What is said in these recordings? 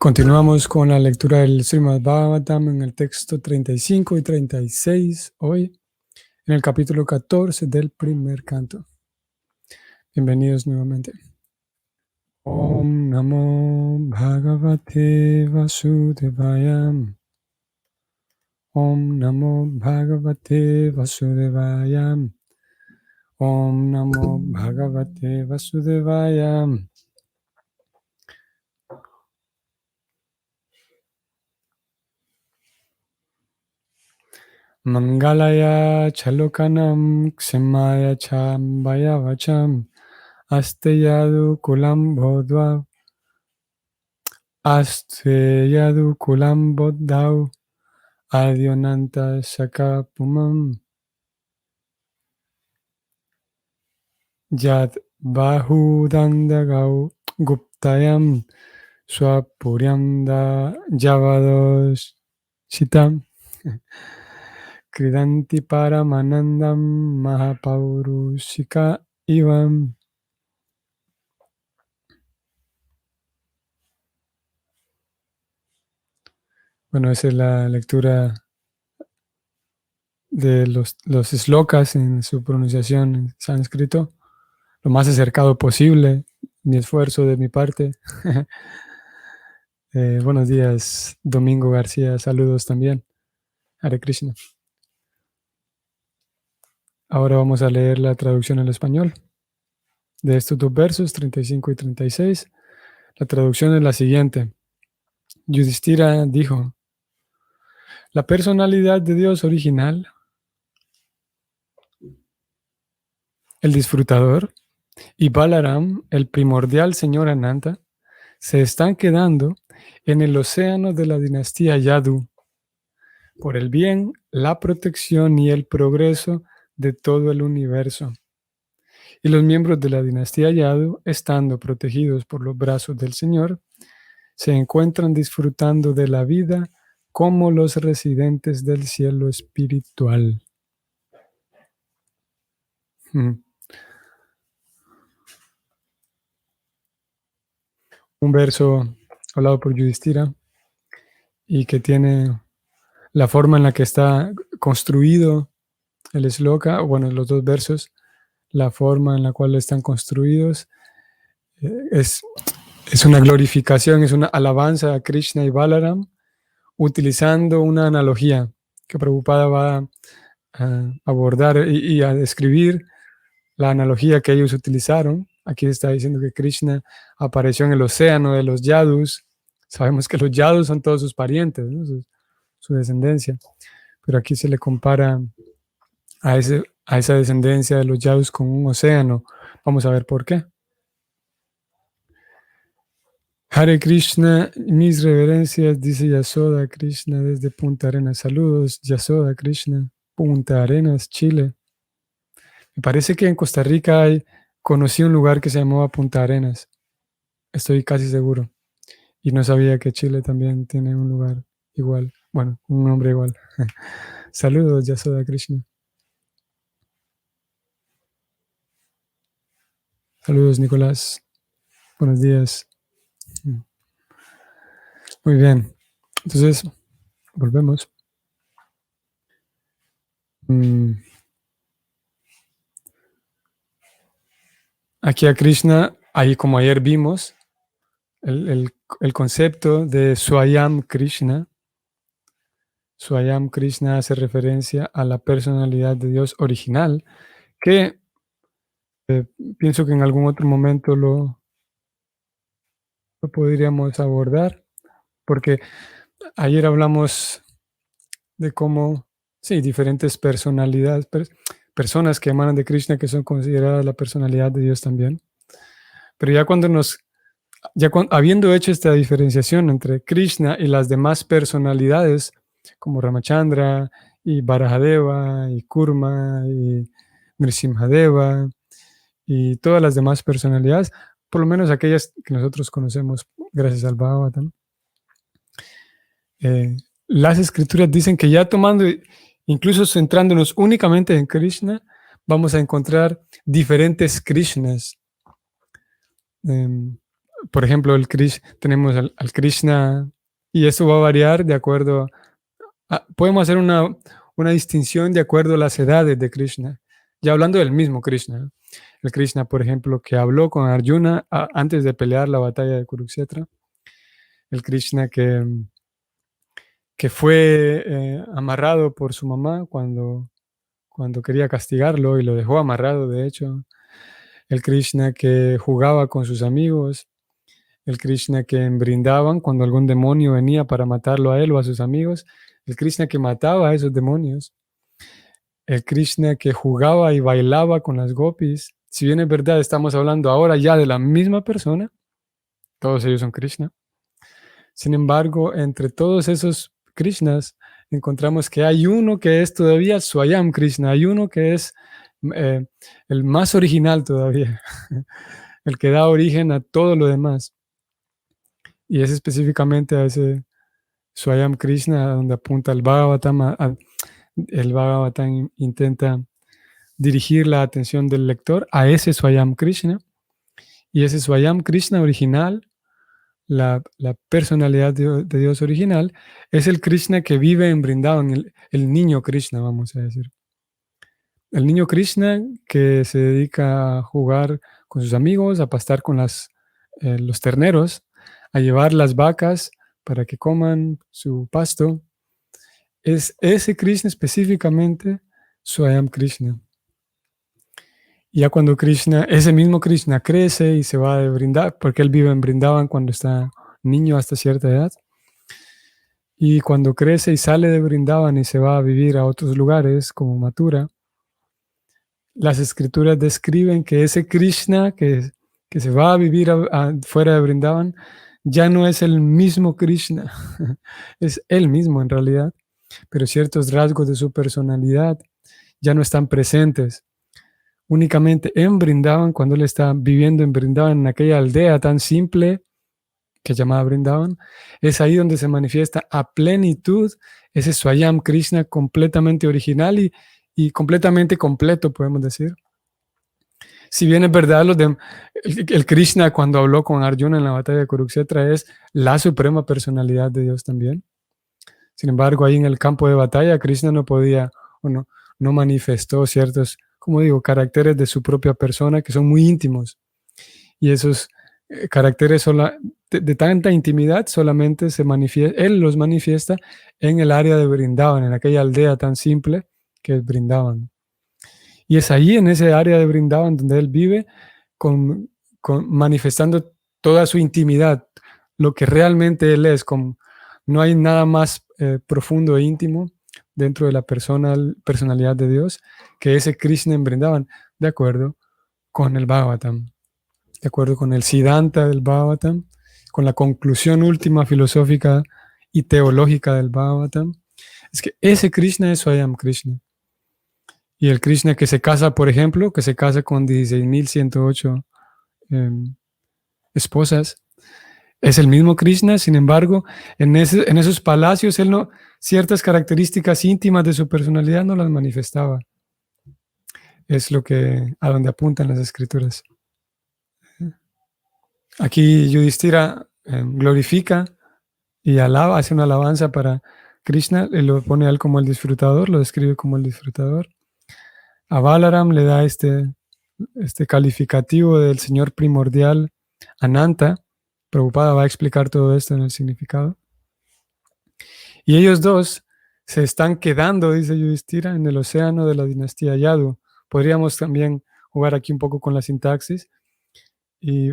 Continuamos con la lectura del Srimad Bhagavatam en el texto 35 y 36, hoy en el capítulo 14 del primer canto. Bienvenidos nuevamente. Om Namo Bhagavate Vasudevaya. Om Namo Bhagavate Vasudevaya. Om Namo Bhagavate Vasudevaya. Mangalaya Chalokanam Ksemaya Chambaya Vacham Asteyadu Kulam Bodhva Asteyadu Kulam Bodhau Adionanta Shakapumam Yad Bahudandagau Guptayam Swapuryamda Yavados Shitam Kridanti Paramanandam Mahapaurushika Ivam. Bueno, esa es la lectura de los slokas en su pronunciación en sánscrito, lo más acercado posible, mi esfuerzo de mi parte. Buenos días, Domingo García, saludos también. Hare Krishna. Ahora vamos a leer la traducción al español de estos dos versos, 35 y 36. La traducción es la siguiente. Yudhishthira dijo: la personalidad de Dios original, el disfrutador, y Balaram, el primordial señor Ananta, se están quedando en el océano de la dinastía Yadu por el bien, la protección y el progreso de todo el universo. Y los miembros de la dinastía Yadu, estando protegidos por los brazos del Señor, se encuentran disfrutando de la vida como los residentes del cielo espiritual. Un verso hablado por Yudhishthira y que tiene la forma en la que está construido el sloka, bueno, los dos versos, la forma en la cual están construidos, es una glorificación, es una alabanza a Krishna y Balaram, utilizando una analogía que Prabhupada va a abordar y a describir la analogía que ellos utilizaron. Aquí está diciendo que Krishna apareció en el océano de los Yadus. Sabemos que los Yadus son todos sus parientes, ¿no? Su descendencia. Pero aquí se le compara a esa descendencia de los Yadus con un océano. Vamos a ver por qué. Hare Krishna, mis reverencias, dice Yasoda Krishna desde Punta Arenas. Saludos, Yasoda Krishna, Punta Arenas, Chile. Me parece que en Costa Rica conocí un lugar que se llamaba Punta Arenas. Estoy casi seguro. Y no sabía que Chile también tiene un lugar igual. Bueno, un nombre igual. Saludos, Yasoda Krishna. Saludos, Nicolás. Buenos días. Muy bien. Entonces, volvemos. Aquí a Krishna, ahí como ayer vimos, el concepto de Swayam Krishna. Swayam Krishna hace referencia a la personalidad de Dios original, que pienso que en algún otro momento lo podríamos abordar, porque ayer hablamos de cómo, sí, diferentes personalidades, personas que emanan de Krishna que son consideradas la personalidad de Dios también. Pero ya habiendo hecho esta diferenciación entre Krishna y las demás personalidades, como Ramachandra y Varahadeva y Kurma y Nrsimhadeva y todas las demás personalidades, por lo menos aquellas que nosotros conocemos gracias al Bhagavatam, las escrituras dicen que ya tomando, incluso centrándonos únicamente en Krishna, vamos a encontrar diferentes Krishnas. Por ejemplo, tenemos al Krishna, y esto va a variar de acuerdo podemos hacer una distinción de acuerdo a las edades de Krishna. Ya hablando del mismo Krishna. El Krishna, por ejemplo, que habló con Arjuna antes de pelear la batalla de Kurukshetra. El Krishna que fue amarrado por su mamá cuando quería castigarlo y lo dejó amarrado, de hecho. El Krishna que jugaba con sus amigos. El Krishna que en Brindavan, cuando algún demonio venía para matarlo a él o a sus amigos. El Krishna que mataba a esos demonios. El Krishna que jugaba y bailaba con las gopis. Si bien es verdad, estamos hablando ahora ya de la misma persona, todos ellos son Krishna. Sin embargo, entre todos esos Krishnas, encontramos que hay uno que es todavía Swayam Krishna, hay uno que es eh, el más original todavía, el que da origen a todo lo demás. Y es específicamente a ese Swayam Krishna donde apunta el Bhagavatam. El Bhagavatam intenta dirigir la atención del lector a ese Swayam Krishna. Y ese Swayam Krishna original, la personalidad de Dios original, es el Krishna que vive en Vrindavan, el niño Krishna, vamos a decir. El niño Krishna que se dedica a jugar con sus amigos, a pastar con los terneros, a llevar las vacas para que coman su pasto. Es ese Krishna específicamente, Swayam Krishna. Y ya cuando Krishna, ese mismo Krishna crece y se va de Vrindavan, porque él vive en Vrindavan cuando está niño hasta cierta edad. Y cuando crece y sale de Vrindavan y se va a vivir a otros lugares como Mathura, las escrituras describen que ese Krishna que se va a vivir fuera de Vrindavan ya no es el mismo Krishna, es él mismo en realidad, pero ciertos rasgos de su personalidad ya no están presentes. Únicamente en Vrindavan, cuando él está viviendo en Vrindavan, en aquella aldea tan simple que llamaba Vrindavan, es ahí donde se manifiesta a plenitud ese Swayam Krishna completamente original y completamente completo, podemos decir. Si bien es verdad, el Krishna cuando habló con Arjuna en la batalla de Kurukshetra es la suprema personalidad de Dios también. Sin embargo, ahí en el campo de batalla, Krishna no podía o no manifestó ciertos, como digo, caracteres de su propia persona que son muy íntimos. Y esos caracteres de tanta intimidad solamente él los manifiesta en el área de Vrindavan, en aquella aldea tan simple que es Vrindavan. Y es ahí, en ese área de Vrindavan, donde él vive, manifestando toda su intimidad, lo que realmente él es. No hay nada más profundo e íntimo dentro de la personalidad de Dios que ese Krishna en Vrindavan, de acuerdo con el Bhagavatam, de acuerdo con el Siddhanta del Bhagavatam, con la conclusión última filosófica y teológica del Bhagavatam. Es que ese Krishna es Swayam Krishna. Y el Krishna que se casa, por ejemplo, que se casa con 16.108 esposas, es el mismo Krishna. Sin embargo, en esos palacios, ciertas características íntimas de su personalidad no las manifestaba. Es a donde apuntan las escrituras. Aquí Yudhishthira glorifica y alaba, hace una alabanza para Krishna, y lo pone a él como el disfrutador, lo describe como el disfrutador. A Balaram le da este calificativo del señor primordial, Ananta. Prabhupada va a explicar todo esto en el significado. Y ellos dos se están quedando, dice Yudhishthira, en el océano de la dinastía Yadu. Podríamos también jugar aquí un poco con la sintaxis y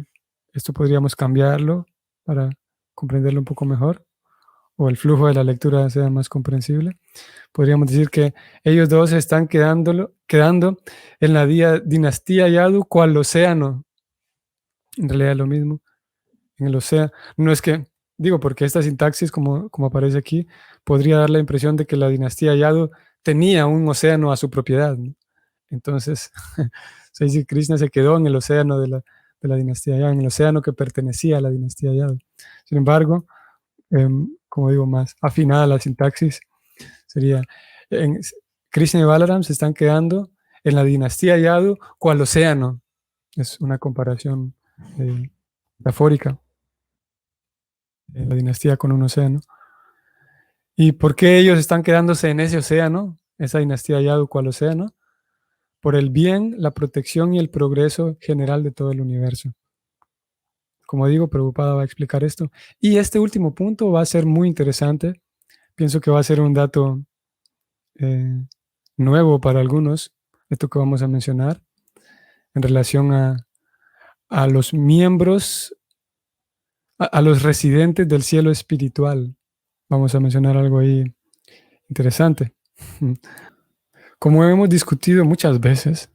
esto podríamos cambiarlo para comprenderlo un poco mejor o el flujo de la lectura sea más comprensible. Podríamos decir que ellos dos se están quedando en la dinastía Yadu cual océano. En realidad es lo mismo. En el océano. No es que, digo, porque esta sintaxis, como aparece aquí, podría dar la impresión de que la dinastía Yadu tenía un océano a su propiedad, ¿no? Entonces, se dice que Krishna se quedó en el océano de la dinastía Yadu, en el océano que pertenecía a la dinastía Yadu. Sin embargo, como digo, más afinada la sintaxis, sería, Krishna y Balaram se están quedando en la dinastía Yadu cual océano. Es una comparación metafórica, la dinastía con un océano. ¿Y por qué ellos están quedándose en ese océano, esa dinastía Yadu cual océano? Por el bien, la protección y el progreso general de todo el universo. Como digo, Prabhupada va a explicar esto. Y este último punto va a ser muy interesante. Pienso que va a ser un dato eh, nuevo para algunos, esto que vamos a mencionar, en relación a los miembros, a los residentes del cielo espiritual. Vamos a mencionar algo ahí interesante. Como hemos discutido muchas veces,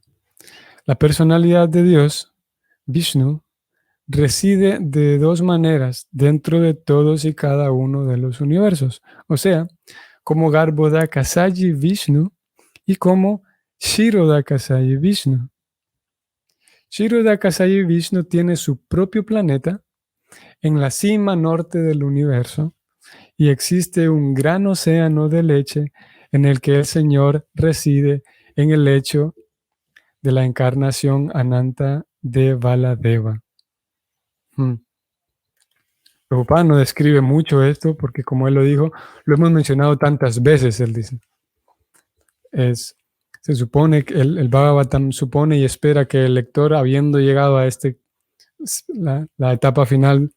la personalidad de Dios, Vishnu, reside de dos maneras dentro de todos y cada uno de los universos. O sea, como Garbhodakasayi Vishnu y como Shirodakasayi Vishnu. Shirodakasayi Vishnu tiene su propio planeta en la cima norte del universo y existe un gran océano de leche en el que el Señor reside en el lecho de la encarnación Ananta de Baladeva. Prabhupada no describe mucho esto porque, como él lo dijo, lo hemos mencionado tantas veces, él dice. Se supone que el Bhagavatam supone y espera que el lector, habiendo llegado a la etapa final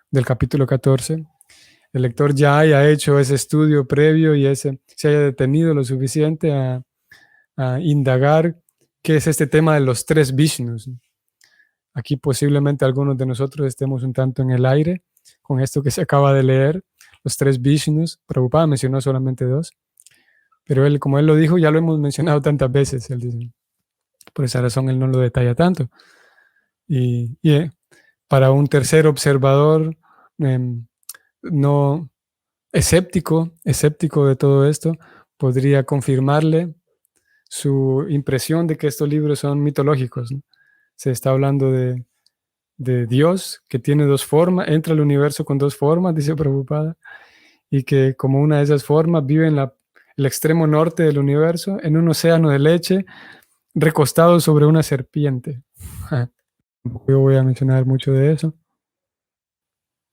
del capítulo 14, el lector ya haya hecho ese estudio previo y se haya detenido lo suficiente a indagar qué es este tema de los tres Vishnus. Aquí posiblemente algunos de nosotros estemos un tanto en el aire con esto que se acaba de leer, los tres Vishnus. Prabhupada mencionó solamente dos, pero él, como él lo dijo, ya lo hemos mencionado tantas veces, él dice. Por esa razón él no lo detalla tanto. Y para un tercer observador no escéptico de todo esto, podría confirmarle su impresión de que estos libros son mitológicos, ¿no? Se está hablando de Dios, que tiene dos formas, entra al universo con dos formas, dice Prabhupada, y que como una de esas formas vive en el extremo norte del universo, en un océano de leche, recostado sobre una serpiente. Yo voy a mencionar mucho de eso.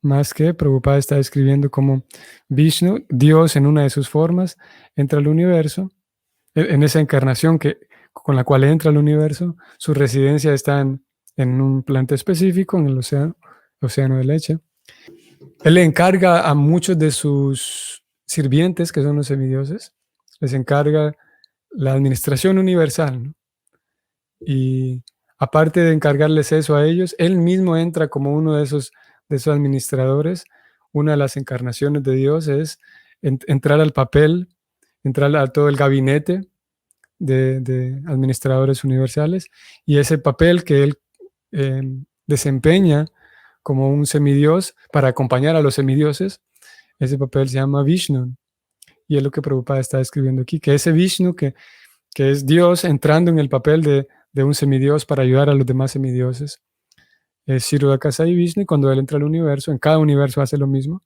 Más que Prabhupada está describiendo como Vishnu, Dios en una de sus formas, entra al universo, en esa encarnación con la cual entra al universo, su residencia está en un planeta específico, en el océano de leche. Él le encarga a muchos de sus sirvientes, que son los semidioses, les encarga la administración universal, ¿no? Y aparte de encargarles eso a ellos, él mismo entra como uno de esos administradores. Una de las encarnaciones de Dios es entrar al papel, entrar a todo el gabinete de administradores universales, y ese papel que él eh, desempeña como un semidios para acompañar a los semidioses, ese papel se llama Vishnu. Y es lo que Prabhupada está escribiendo aquí, que ese Vishnu, que es Dios entrando en el papel de un semidios para ayudar a los demás semidioses, es Shirodakasai Vishnu, y cuando él entra al universo, en cada universo hace lo mismo,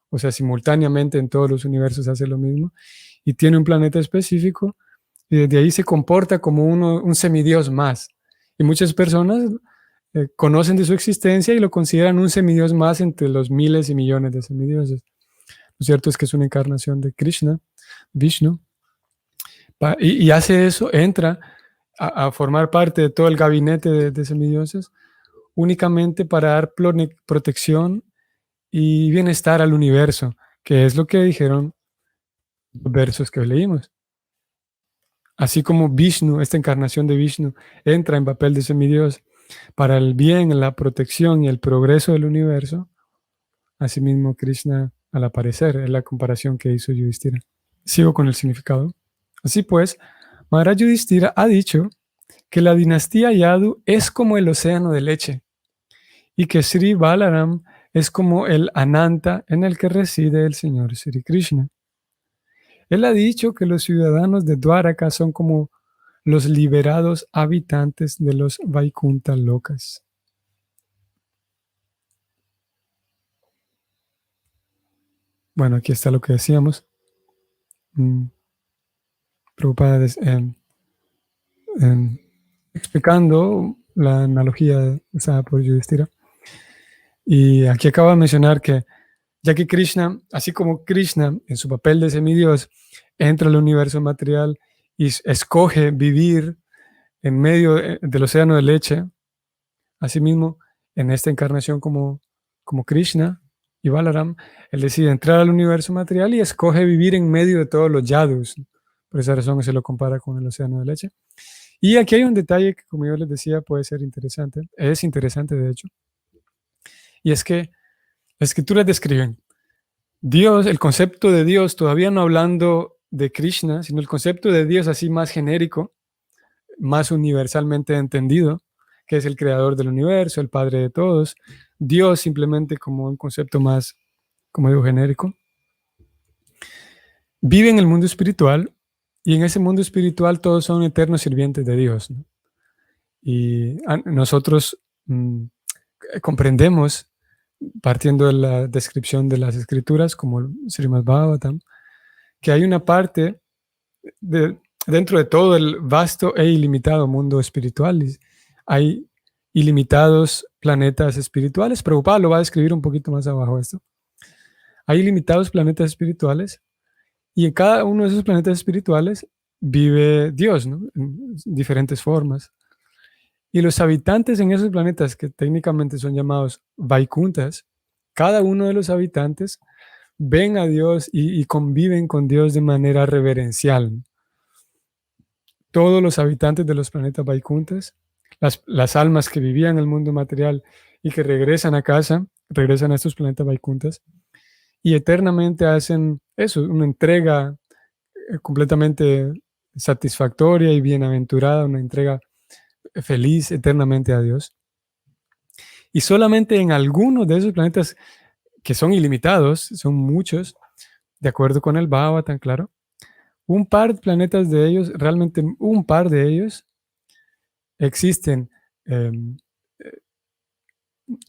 o sea, simultáneamente en todos los universos hace lo mismo, y tiene un planeta específico, y desde ahí se comporta como un semidios más. Y muchas personas conocen de su existencia y lo consideran un semidios más entre los miles y millones de semidioses. Lo cierto es que es una encarnación de Krishna, Vishnu, y hace eso, entra a formar parte de todo el gabinete de semidioses únicamente para dar protección y bienestar al universo, que es lo que dijeron los versos que leímos. Así como Vishnu, esta encarnación de Vishnu, entra en papel de semidios para el bien, la protección y el progreso del universo, asimismo Krishna al aparecer, es la comparación que hizo Yudhishthira. Sigo con el significado. Así pues, Maharaj Yudhishthira ha dicho que la dinastía Yadu es como el océano de leche y que Sri Balaram es como el Ananta en el que reside el Señor Sri Krishna. Él ha dicho que los ciudadanos de Dwaraka son como los liberados habitantes de los Vaikunta Lokas. Bueno, aquí está lo que decíamos. Prabhupada explicando la analogía usada por Yudhishthira. Y aquí acabo de mencionar que, ya que Krishna, así como Krishna en su papel de semidios, entra al universo material y escoge vivir en medio del océano de leche, asimismo, en esta encarnación como Krishna y Balaram, él decide entrar al universo material y escoge vivir en medio de todos los yadus. Por esa razón se lo compara con el océano de leche. Y aquí hay un detalle que, como yo les decía, puede ser interesante. Es interesante, de hecho. Y es que las escrituras describen Dios, el concepto de Dios, todavía no hablando de Krishna, sino el concepto de Dios así más genérico, más universalmente entendido, que es el creador del universo, el padre de todos. Dios simplemente como un concepto más, como digo, genérico. Vive en el mundo espiritual y en ese mundo espiritual todos son eternos sirvientes de Dios, ¿no? Y nosotros comprendemos, partiendo de la descripción de las escrituras, como el Srimad Bhagavatam, que hay una parte dentro de todo el vasto e ilimitado mundo espiritual. Hay ilimitados planetas espirituales. Prabhupada lo va a describir un poquito más abajo esto. Hay ilimitados planetas espirituales y en cada uno de esos planetas espirituales vive Dios, ¿no? En diferentes formas. Y los habitantes en esos planetas, que técnicamente son llamados Vaikunthas, cada uno de los habitantes ven a Dios y conviven con Dios de manera reverencial. Todos los habitantes de los planetas Vaikunthas, las almas que vivían en el mundo material y que regresan a casa, regresan a estos planetas Vaikunthas y eternamente hacen eso, una entrega completamente satisfactoria y bienaventurada, una entrega feliz eternamente a Dios. Y solamente en algunos de esos planetas que son ilimitados, son muchos, de acuerdo con el Bhagavatam, claro, un par de planetas de ellos, realmente un par de ellos, existen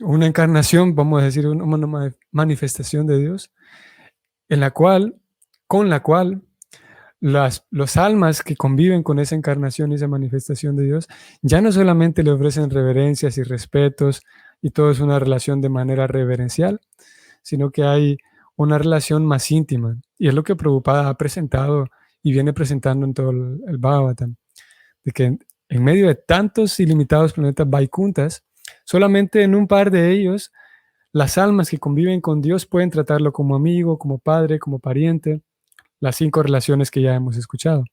una encarnación, vamos a decir, una manifestación de Dios, con la cual los almas que conviven con esa encarnación y esa manifestación de Dios, ya no solamente le ofrecen reverencias y respetos y todo es una relación de manera reverencial, sino que hay una relación más íntima. Y es lo que Prabhupada ha presentado y viene presentando en todo el Bhagavatam, de que en medio de tantos ilimitados planetas Vaikunthas, solamente en un par de ellos, las almas que conviven con Dios pueden tratarlo como amigo, como padre, como pariente, las 5 relaciones que ya hemos escuchado.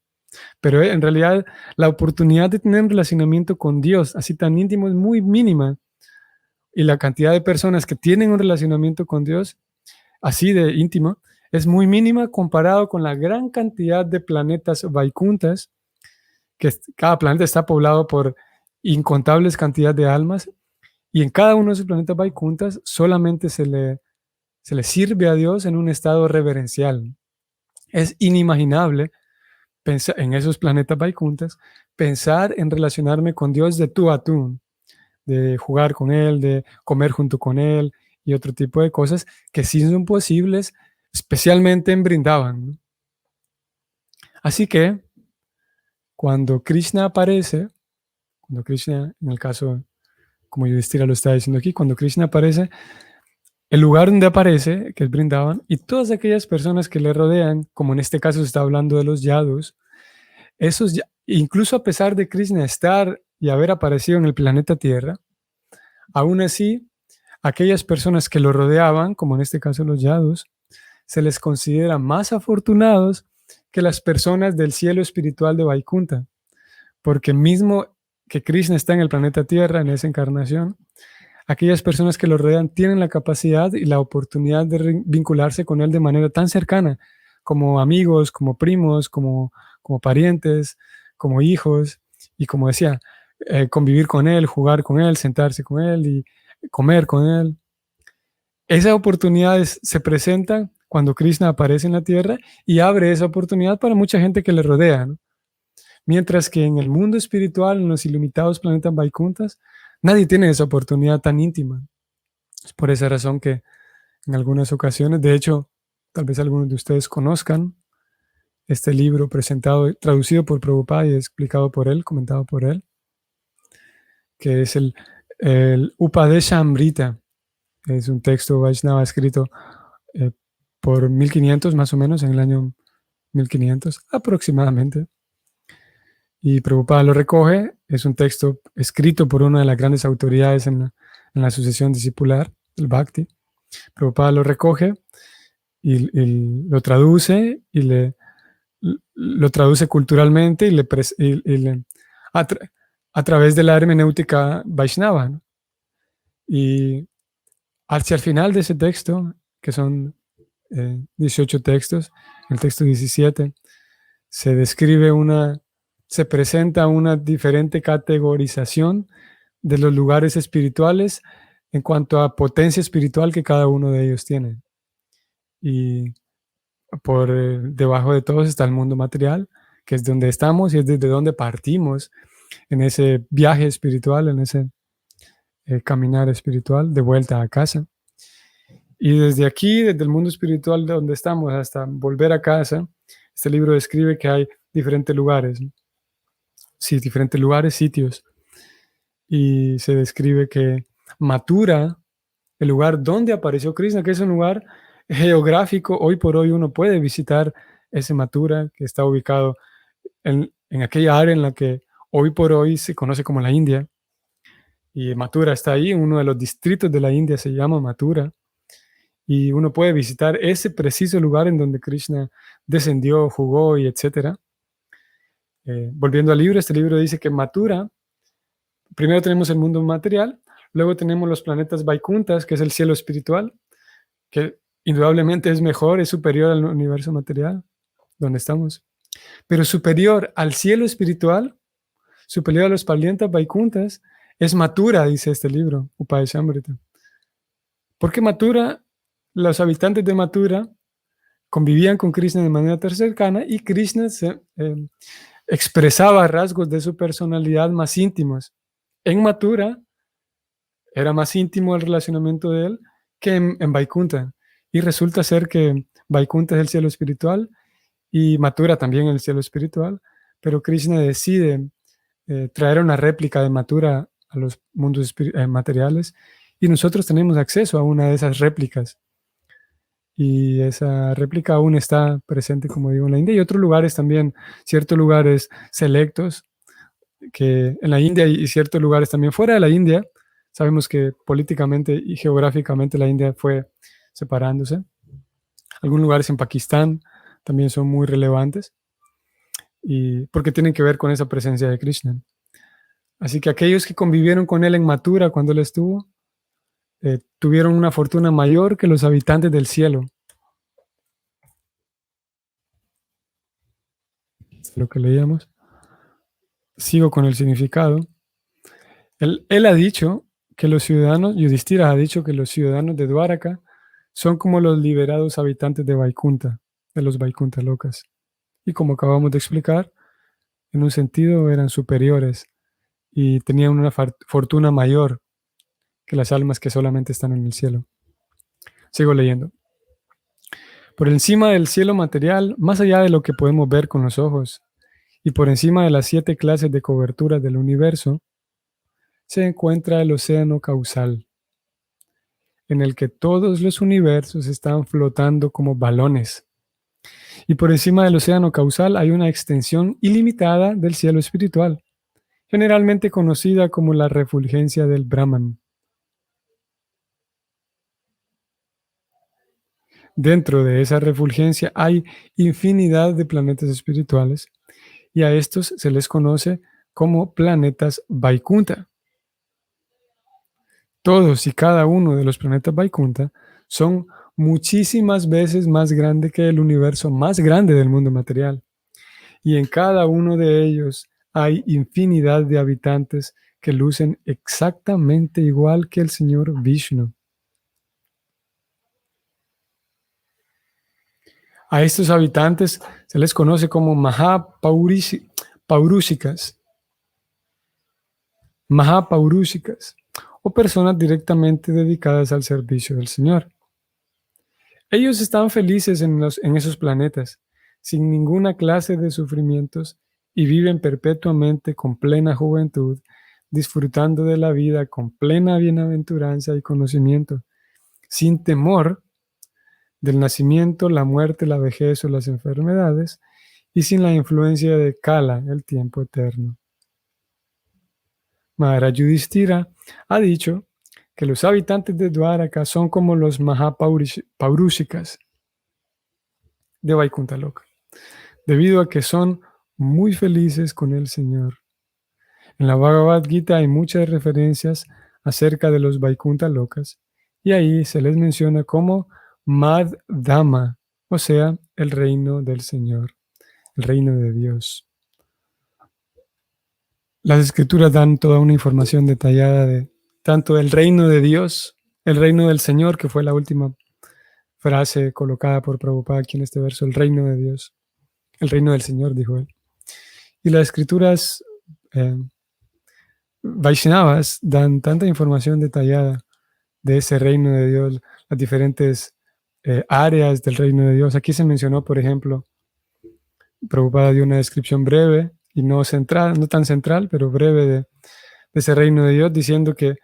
Pero en realidad la oportunidad de tener un relacionamiento con Dios así tan íntimo es muy mínima y la cantidad de personas que tienen un relacionamiento con Dios así de íntimo es muy mínima comparado con la gran cantidad de planetas Vaikunthas, que cada planeta está poblado por incontables cantidades de almas y en cada uno de esos planetas Vaikunthas solamente se le sirve a Dios en un estado reverencial. Es inimaginable pensar en esos planetas Vaikunthas, pensar en relacionarme con Dios de tú a tú, de jugar con Él, de comer junto con Él y otro tipo de cosas que sí son posibles, especialmente en Vrindavan, ¿no? Así que cuando Krishna aparece, cuando Krishna, en el caso, como Yudhishthira lo está diciendo aquí, cuando Krishna aparece, el lugar donde aparece, que es Vrindavan, y todas aquellas personas que le rodean, como en este caso se está hablando de los yadus, esos, incluso a pesar de Krishna estar y haber aparecido en el planeta Tierra, aún así, aquellas personas que lo rodeaban, como en este caso los yadus, se les considera más afortunados que las personas del cielo espiritual de Vaikuntha, porque mismo que Krishna está en el planeta Tierra, en esa encarnación, aquellas personas que lo rodean tienen la capacidad y la oportunidad de vincularse con él de manera tan cercana, como amigos, como primos, como parientes, como hijos, y como decía, convivir con él, jugar con él, sentarse con él y comer con él. Esas oportunidades se presentan cuando Krishna aparece en la tierra y abre esa oportunidad para mucha gente que le rodea, ¿no? Mientras que en el mundo espiritual, en los ilimitados planetas Vaikunthas, nadie tiene esa oportunidad tan íntima. Es por esa razón que en algunas ocasiones, de hecho, tal vez algunos de ustedes conozcan este libro presentado, traducido por Prabhupada y explicado por él, comentado por él, que es el Upadesha Amrita, Es un texto Vaishnava escrito por 1500 más o menos, en el año 1500 aproximadamente. Y Prabhupada lo recoge. Es un texto escrito por una de las grandes autoridades en la sucesión discipular, el Bhakti. Prabhupada lo recoge y lo traduce lo traduce culturalmente a, a través de la hermenéutica Vaishnava, ¿no? Y hacia el final de ese texto, que son 18 textos, el texto 17, se presenta una diferente categorización de los lugares espirituales en cuanto a potencia espiritual que cada uno de ellos tiene. Y por debajo de todos está el mundo material, que es donde estamos y es desde donde partimos en ese viaje espiritual, en ese caminar espiritual de vuelta a casa. Y desde aquí, desde el mundo espiritual de donde estamos hasta volver a casa, este libro describe que hay diferentes lugares, ¿no? Sí, diferentes lugares, sitios. Y se describe que Mathura, el lugar donde apareció Krishna, que es un lugar geográfico, hoy por hoy uno puede visitar ese Mathura, que está ubicado en aquella área en la que hoy por hoy se conoce como la India. Y Mathura está ahí, uno de los distritos de la India se llama Mathura. Y uno puede visitar ese preciso lugar en donde Krishna descendió, jugó y etcétera. Volviendo al libro, este libro dice que Mathura, primero tenemos el mundo material, luego tenemos los planetas Vaikunthas, que es el cielo espiritual, que indudablemente es mejor, es superior al universo material, donde estamos. Pero superior al cielo espiritual, superior a los planetas Vaikunthas, es Mathura, dice este libro, Upadeshamrita. Porque Mathura, los habitantes de Mathura convivían con Krishna de manera tan cercana y Krishna expresaba rasgos de su personalidad más íntimos. En Mathura era más íntimo el relacionamiento de él que en Vaikuntha. Y resulta ser que Vaikuntha es el cielo espiritual y Mathura también el cielo espiritual, pero Krishna decide traer una réplica de Mathura a los mundos materiales y nosotros tenemos acceso a una de esas réplicas. Y esa réplica aún está presente, como digo, en la India y otros lugares también, ciertos lugares selectos que en la India y ciertos lugares también fuera de la India. Sabemos que políticamente y geográficamente la India fue separándose. Algunos lugares en Pakistán también son muy relevantes y porque tienen que ver con esa presencia de Krishna. Así que aquellos que convivieron con él en Mathura cuando él estuvo, tuvieron una fortuna mayor que los habitantes del cielo. Lo que leíamos. Sigo con el significado. Él ha dicho que los ciudadanos, Yudhishthira ha dicho que los ciudadanos de Dwaraka son como los liberados habitantes de Vaikunta, de los Vaikunta locas. Y como acabamos de explicar, en un sentido eran superiores y tenían una fortuna mayor que las almas que solamente están en el cielo. Sigo leyendo. Por encima del cielo material, más allá de lo que podemos ver con los ojos, y por encima de las 7 clases de cobertura del universo, se encuentra el océano causal, en el que todos los universos están flotando como balones. Y por encima del océano causal hay una extensión ilimitada del cielo espiritual, generalmente conocida como la refulgencia del Brahman. Dentro de esa refulgencia hay infinidad de planetas espirituales y a estos se les conoce como planetas Vaikunta. Todos y cada uno de los planetas Vaikunta son muchísimas veces más grande que el universo más grande del mundo material. Y en cada uno de ellos hay infinidad de habitantes que lucen exactamente igual que el señor Vishnu. A estos habitantes se les conoce como Mahapaurusikas o personas directamente dedicadas al servicio del Señor. Ellos están felices en esos planetas, sin ninguna clase de sufrimientos, y viven perpetuamente con plena juventud, disfrutando de la vida con plena bienaventuranza y conocimiento, sin temor del nacimiento, la muerte, la vejez o las enfermedades, y sin la influencia de Kala, el tiempo eterno. Mahara Yudhishthira ha dicho que los habitantes de Dwaraka son como los Mahapurushikas de Vaikuntha Loka, debido a que son muy felices con el Señor. En la Bhagavad Gita hay muchas referencias acerca de los Vaikuntha Lokas, y ahí se les menciona como Mad Dhamma, o sea, el reino del Señor, el reino de Dios. Las escrituras dan toda una información detallada de tanto el reino de Dios, el reino del Señor, que fue la última frase colocada por Prabhupada aquí en este verso, el reino de Dios, el reino del Señor, dijo él. Y las escrituras Vaishnavas dan tanta información detallada de ese reino de Dios, las diferentes áreas del reino de Dios. Aquí se mencionó, por ejemplo, Prabhupada dio una descripción breve y no central, no tan central, pero breve de ese reino de Dios, diciendo que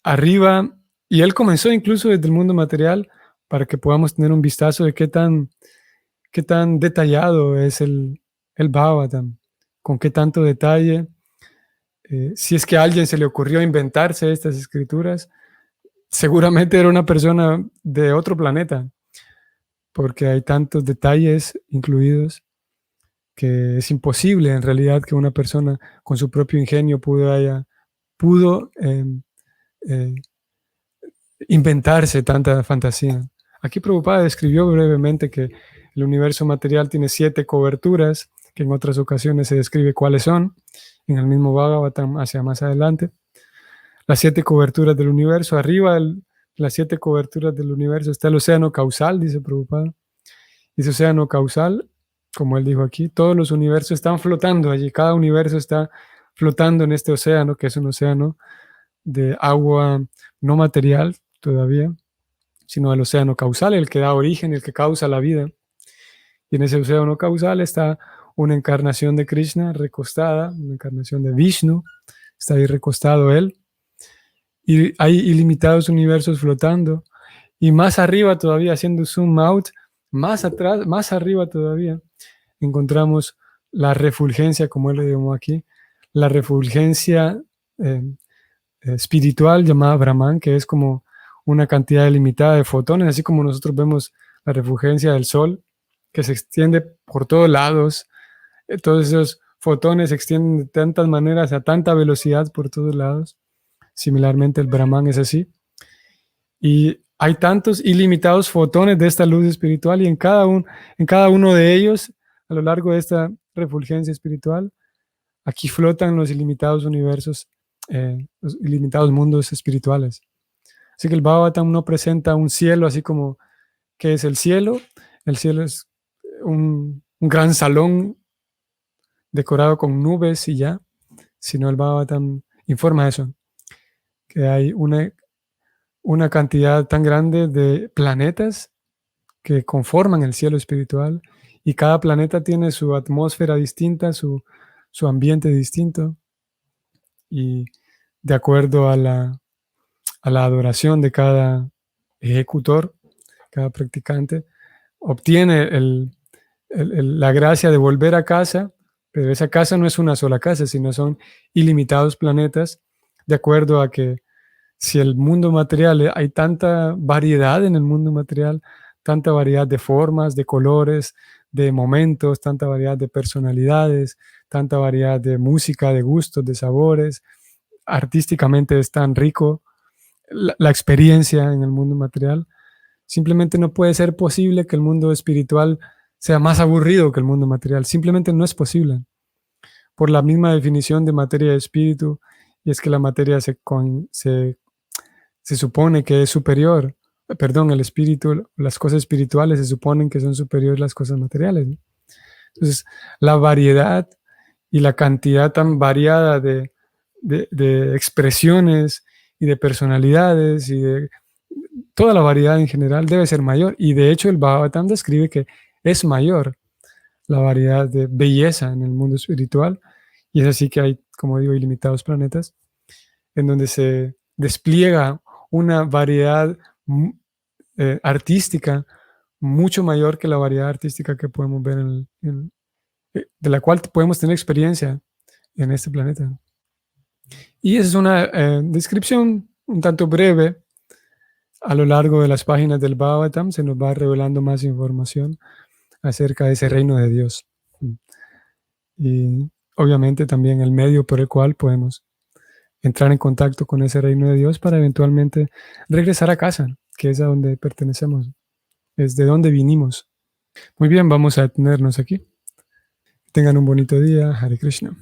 arriba, y él comenzó incluso desde el mundo material para que podamos tener un vistazo de qué tan detallado es el Bhagavatam, con qué tanto detalle. Si es que a alguien se le ocurrió inventarse estas escrituras, seguramente era una persona de otro planeta, porque hay tantos detalles incluidos que es imposible en realidad que una persona con su propio ingenio pudo eh, inventarse tanta fantasía. Aquí Prabhupada describió brevemente que el universo material tiene 7 coberturas, que en otras ocasiones se describe cuáles son, en el mismo Bhagavatam hacia más adelante. Las 7 coberturas del universo, arriba de las 7 coberturas del universo está el océano causal, dice Prabhupada. Y ese océano causal, como él dijo aquí, todos los universos están flotando allí, cada universo está flotando en este océano, que es un océano de agua no material todavía, sino el océano causal, el que da origen, el que causa la vida. Y en ese océano causal está una encarnación de Krishna recostada, una encarnación de Vishnu, está ahí recostado él. Y hay ilimitados universos flotando. Y más arriba todavía, haciendo zoom out, más atrás, más arriba todavía, encontramos la refulgencia, como él le llamó aquí, la refulgencia espiritual llamada Brahman, que es como una cantidad ilimitada de fotones, así como nosotros vemos la refulgencia del sol, que se extiende por todos lados. Todos esos fotones se extienden de tantas maneras, a tanta velocidad por todos lados. Similarmente, el Brahman es así. Y hay tantos ilimitados fotones de esta luz espiritual, y en cada uno de ellos, a lo largo de esta refulgencia espiritual, aquí flotan los ilimitados universos, los ilimitados mundos espirituales. Así que el Bhagavatam no presenta un cielo así como, ¿qué es el cielo? El cielo es un gran salón decorado con nubes y ya, sino el Bhagavatam informa eso, que hay una cantidad tan grande de planetas que conforman el cielo espiritual, y cada planeta tiene su atmósfera distinta, su ambiente distinto, y de acuerdo a la adoración de cada ejecutor, cada practicante, obtiene la gracia de volver a casa, pero esa casa no es una sola casa, sino son ilimitados planetas, de acuerdo a que si el mundo material, hay tanta variedad en el mundo material, tanta variedad de formas, de colores, de momentos, tanta variedad de personalidades, tanta variedad de música, de gustos, de sabores. Artísticamente es tan rico la experiencia en el mundo material. Simplemente no puede ser posible que el mundo espiritual sea más aburrido que el mundo material. Simplemente no es posible. Por la misma definición de materia y espíritu, y es que la materia se supone que es superior, perdón, el espíritu, las cosas espirituales se suponen que son superiores a las cosas materiales, ¿no? Entonces, la variedad y la cantidad tan variada de expresiones y de personalidades y de toda la variedad en general debe ser mayor. Y de hecho el Bhagavatam describe que es mayor la variedad de belleza en el mundo espiritual. Y es así que hay, como digo, ilimitados planetas en donde se despliega una variedad mu- artística mucho mayor que la variedad artística que podemos ver de la cual podemos tener experiencia en este planeta. Y esa es una descripción un tanto breve. A lo largo de las páginas del Bhagavatam se nos va revelando más información acerca de ese reino de Dios. Y obviamente también el medio por el cual podemos entrar en contacto con ese reino de Dios para eventualmente regresar a casa, que es a donde pertenecemos, es de donde vinimos. Muy bien, vamos a detenernos aquí. Tengan un bonito día. Hare Krishna.